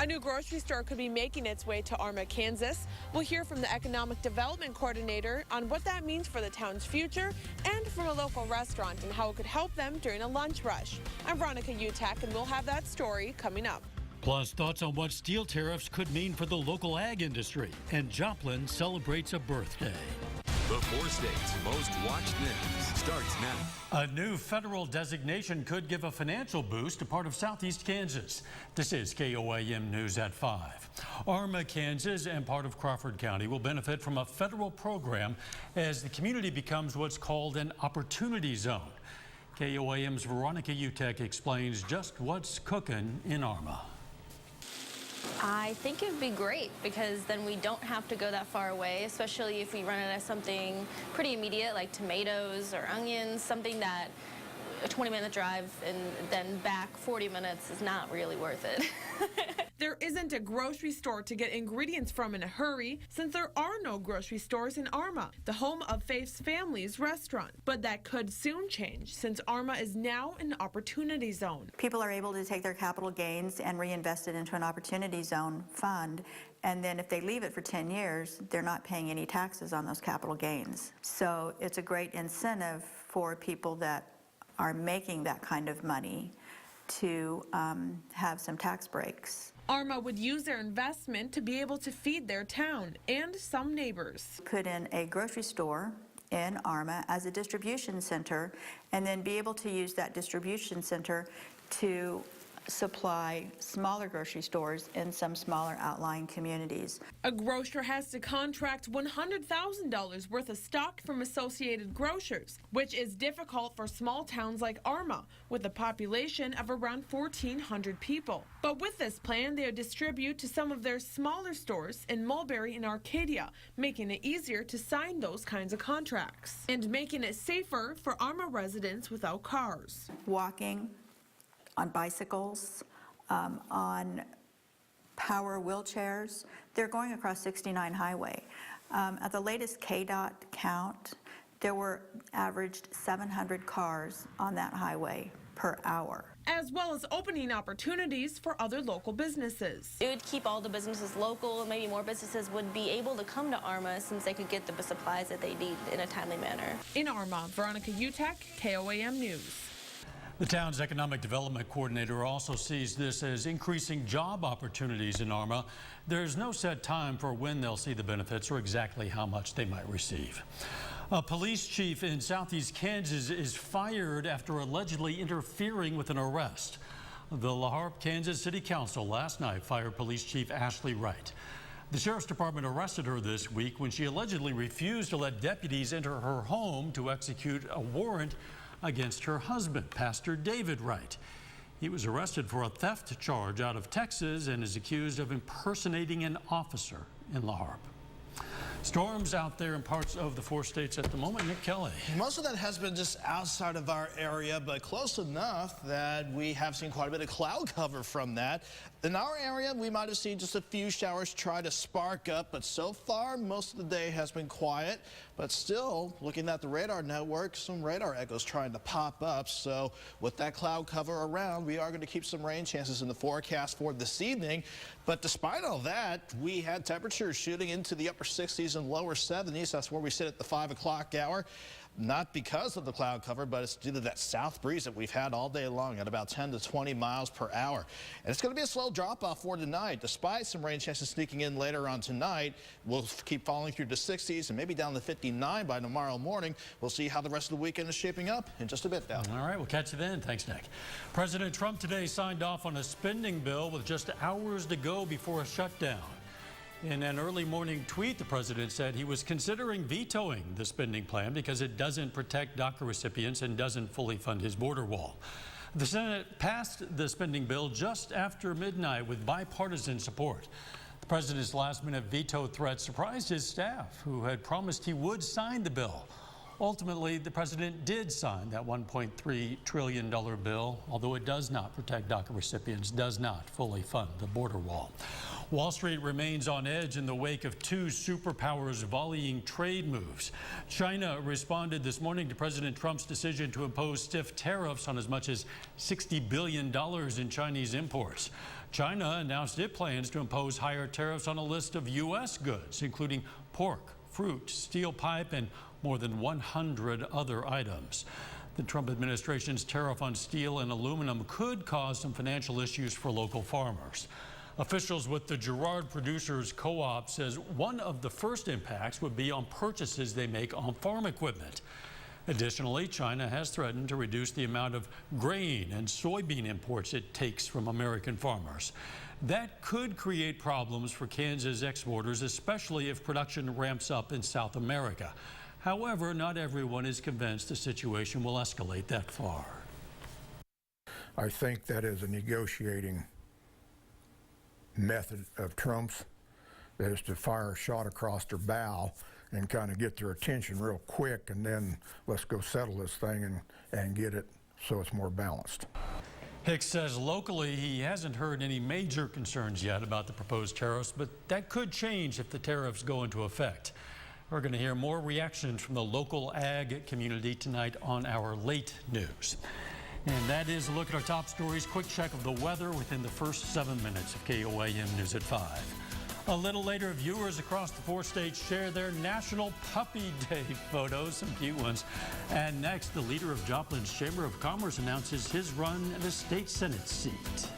A new grocery store could be making its way to Arma, Kansas. We'll hear from the Economic Development Coordinator on what that means for the town's future and from a local restaurant and how it could help them during a lunch rush. I'm Veronica Utak, and we'll have that story coming up. Plus, thoughts on what steel tariffs could mean for the local ag industry. And Joplin celebrates a birthday. The 4 states' most watched news starts now. A new federal designation could give a financial boost to part of southeast Kansas. This is KOAM News at 5. Arma, Kansas, and part of Crawford County will benefit from a federal program as the community becomes what's called an opportunity zone. KOAM's Veronica Utek explains just what's cooking in Arma. I think it would be great because then we don't have to go that far away, especially if we run it as something pretty immediate like tomatoes or onions, something that a 20-minute drive and then back 40 minutes is not really worth it. There isn't a grocery store to get ingredients from in a hurry since there are no grocery stores in Arma, the home of Faith's family's restaurant. But that could soon change since Arma is now an opportunity zone. People are able to take their capital gains and reinvest it into an opportunity zone fund. And then if they leave it for 10 years, they're not paying any taxes on those capital gains. So it's a great incentive for people that are making that kind of money to have some tax breaks. Arma would use their investment to be able to feed their town and some neighbors. Put in a grocery store in Arma as a distribution center and then be able to use that distribution center to supply smaller grocery stores in some smaller outlying communities. A grocer has to contract $100,000 worth of stock from Associated Grocers, which is difficult for small towns like Arma, with a population of around 1,400 people. But with this plan, they would distribute to some of their smaller stores in Mulberry and Arcadia, making it easier to sign those kinds of contracts and making it safer for Arma residents without cars. Walking, on bicycles, on power wheelchairs. They're going across 69 highway. At the latest KDOT count, there were averaged 700 cars on that highway per hour. As well as opening opportunities for other local businesses. It would keep all the businesses local, and maybe more businesses would be able to come to Arma since they could get the supplies that they need in a timely manner. In Arma, Veronica Utek, KOAM News. The town's economic development coordinator also sees this as increasing job opportunities in Arma. There's no set time for when they'll see the benefits or exactly how much they might receive. A police chief in southeast Kansas is fired after allegedly interfering with an arrest. The La Harpe, Kansas City Council last night fired Police Chief Ashley Wright. The Sheriff's Department arrested her this week when she allegedly refused to let deputies enter her home to execute a warrant against her husband, Pastor David Wright. He was arrested for a theft charge out of Texas and is accused of impersonating an officer in La Harpe. Storms out there in parts of the 4 states at the moment. Nick Kelly. Most of that has been just outside of our area, but close enough that we have seen quite a bit of cloud cover from that. In our area, we might have seen just a few showers try to spark up, but so far, most of the day has been quiet. But still, looking at the radar network, some radar echoes trying to pop up. So with that cloud cover around, we are going to keep some rain chances in the forecast for this evening. But despite all that, we had temperatures shooting into the upper 60s and lower 70s. That's where we sit at the 5 o'clock hour. Not because of the cloud cover, but it's due to that south breeze that we've had all day long at about 10 to 20 miles per hour. And it's going to be a slow drop-off for tonight. Despite some rain chances sneaking in later on tonight, we'll keep falling through the 60s and maybe down to 59 by tomorrow morning. We'll see how the rest of the weekend is shaping up in just a bit, Dal. All right, we'll catch you then. Thanks, Nick. President Trump today signed off on a spending bill with just hours to go before a shutdown. In an early morning tweet, the president said he was considering vetoing the spending plan because it doesn't protect DACA recipients and doesn't fully fund his border wall. The Senate passed the spending bill just after midnight with bipartisan support. The president's last-minute veto threat surprised his staff, who had promised he would sign the bill. Ultimately, the president did sign that $1.3 trillion bill, although it does not protect DACA recipients, does not fully fund the border wall. Wall Street remains on edge in the wake of 2 superpowers volleying trade moves. China responded this morning to President Trump's decision to impose stiff tariffs on as much as $60 billion in Chinese imports. China announced it plans to impose higher tariffs on a list of U.S. goods, including pork, fruit, steel pipe, and more than 100 other items. The Trump administration's tariff on steel and aluminum could cause some financial issues for local farmers. Officials with the Girard Producers Co-op says one of the first impacts would be on purchases they make on farm equipment. Additionally, China has threatened to reduce the amount of grain and soybean imports it takes from American farmers. That could create problems for Kansas exporters, especially if production ramps up in South America. However, not everyone is convinced the situation will escalate that far. I think that is a negotiating method of Trump's, that is to fire a shot across their bow and kind of get their attention real quick, and then let's go settle this thing and get it so it's more balanced. Hicks says locally he hasn't heard any major concerns yet about the proposed tariffs, but that could change if the tariffs go into effect. We're going to hear more reactions from the local ag community tonight on our late news. And that is a look at our top stories. Quick check of the weather within the first 7 minutes of KOAM News at 5. A little later, viewers across the 4 states share their National Puppy Day photos, some cute ones. And next, the leader of Joplin's Chamber of Commerce announces his run at a state Senate seat.